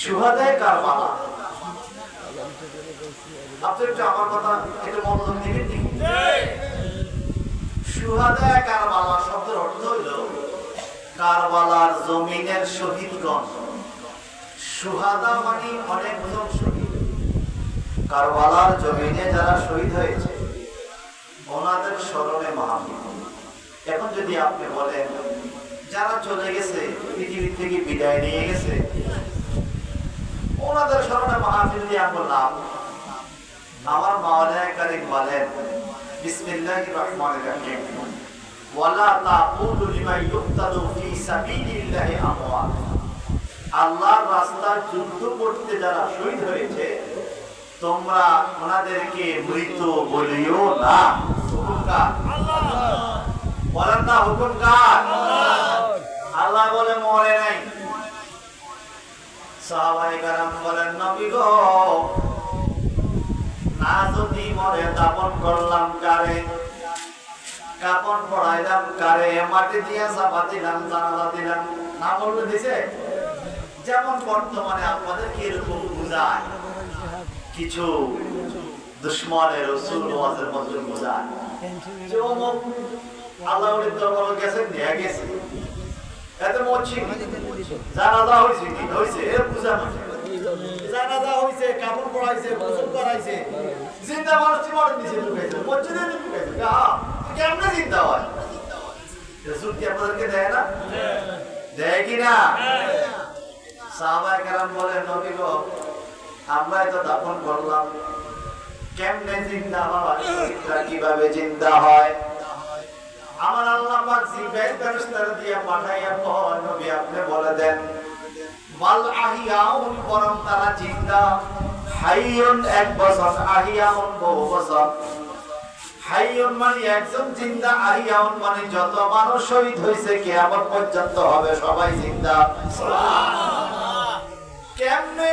শুহাদায়ে কারবালা। আপনি একটু আমার কথা একটু মনোযোগ দিবেন নি? শুহাদায়ে কারবালা শব্দের অর্থ হইল কারবালার জমিনের শহীদগণ। শুহাদা মানে অনেকজন শহীদ। কারবালার জমিনে যারা শহীদ হয়েছে ওনাদের স্মরণে মাহফিল। এখন যদি আপনি বলেন যারা চলে গেছে পৃথিবী থেকে বিদায় নিয়ে গেছে ওনাদের স্মরণে মাহফিল দিয়ে বললাম, আমার মাওলানা কারীম বলেন বিসমিল্লাহির রহমানির রহিম ওয়ালা তাকুলু লিমা ইউক্তালু ফি সাবিলিল্লাহি আমওয়াত। আল্লাহর রাস্তায় যুদ্ধ করতে যারা শহীদ হয়েছে তোমরা ওনাদেরকে মৃত বলিও না। হুকুম কার? বলেন না হুকুম কার? আল্লাহ বলে মরে নাই। সাহাবায়ে কেরাম বলেন নবী গো না যদি মরে দাফন করলাম কারে, কাফন পড়াইলাম কারে, মাটি দিয়া চাপা দিলাম, জানাজা দিলাম, না বললে দিছে। যেমন বর্তমানে আমাদেরকে এরকম বুঝায় কিছু দুশমনের রাসূল ওয়াজের মধ্যে বুঝায় যে অমুক আল্লাহ ওর দরবারে গেছে নিয়ে গেছে এত মরছি জানাজা হইছে কি হইছে এ বুঝানো জানাজা হইছে, কাপড় পরাইছে, গোসল করাইছে, জিন্দা মানুষ মরে দিছে, ঢুকাইছে মসজিদে ঢুকাইছে। হ্যাঁ কেমনে জিন্দা হয়? রাসূল কি আপনাদেরকে দেয় না? দেয় কি না? সাহাবায়ে কেরাম বলেন নবী গো আমরা তো দাফন করলাম, কেমনে জিন্দা হয়? শহীদরা কিভাবে জিন্দা হয়? আমার আল্লাহ পাক জিব্রাইল ফেরেশতা দিয়ে পাঠাইয়া কয় নবী আপনি বলে দেন ওয়াল আহিয়াউন, বরং তারা জিন্দা। হাইয়ুন এক বছর, আহিয়াউন বহু বছর। হাইয়ুন মানে একজন জিন্দা, আহিয়াউন মানে যত মানুষ শহীদ হয়েছে কিয়ামত পর্যন্ত হবে সবাই জিন্দা। সুবহানাল্লাহ। কেমনে?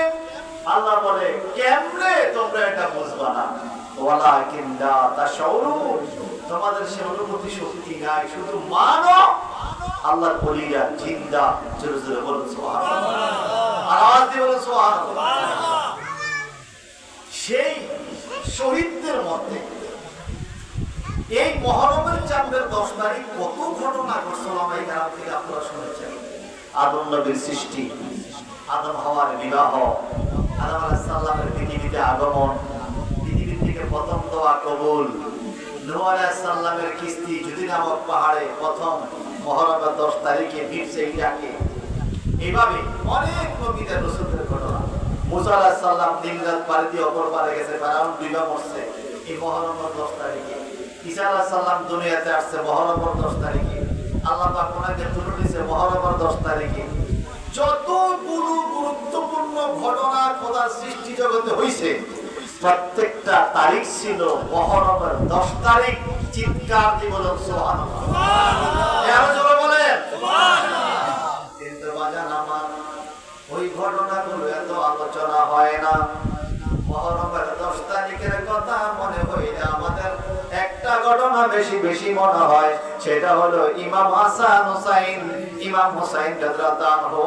আল্লাহ বলে কেমনে তোমরা এটা বুঝবা না, ওয়ালাকিন লা তাশউরুন, তোমাদের সে অনুভূতি শক্তি নাই, শুধু মানো আল্লাহর ওলিরা জিন্দা। জোরে জোরে বলুন সুবহানাল্লাহ, আওয়াজ দিয়ে বলুন সুবহানাল্লাহ। সেই শহীদদের মধ্যে এই মুহররমের চাঁদের 10 তারিখ কত ঘটনা ঘটছিল আমরা গ্রাম থেকে আপনারা শুনেছেন। আদম নবীর সৃষ্টি, আদম হাওয়ার বিবাহ, আদম আলাইহিস সালামের পৃথিবীতে আগমন, পৃথিবী থেকে প্রথম দোয়া কবুল, নূহ আলাইহিস সালামের কিস্তি জুদি নামক পাহাড়ে প্রথম মুহররমের 10 তারিখে বিপসে ইরাকে। এইভাবে অনেক নবীদের রাসূলদের ঘটনা। মুসা আলাইহিস সালাম দিন-রাত পাড়ি দিয়ে অপর পারে গেছে, ফেরাউন ডুবে মরছে এই মুহররমের 10 তারিখে। ঈসা আলাইহিস সালাম দুনিয়াতে আসছে মুহররমের 10 তারিখে। আল্লাহ পাক ওনাকে তুলে দিয়েছে মুহররমের 10 তারিখে। যতগুলো গুরুত্বপূর্ণ ঘটনা খোদার সৃষ্টি জগতে হইছে প্রত্যেকটা তারিখ ছিল মুহররমের 10 তারিখ। চিৎকার দিয়ে বলুন সুবহানাল্লাহ, সুবহানাল্লাহ, আরো জোরে বলেন সুবহানাল্লাহ। কিন্তু বাজান আমার ওই ঘটনাগুলো এত আলোচনা হয় না। মুহররমের 10 তারিখের কথা মনে হইলে আমাদের একটা ঘটনা বেশি বেশি মনে হয়, সেটা হলো ইমাম হাসান হুসাইন, ইমাম হুসাইন রাদিয়াল্লাহু আনহু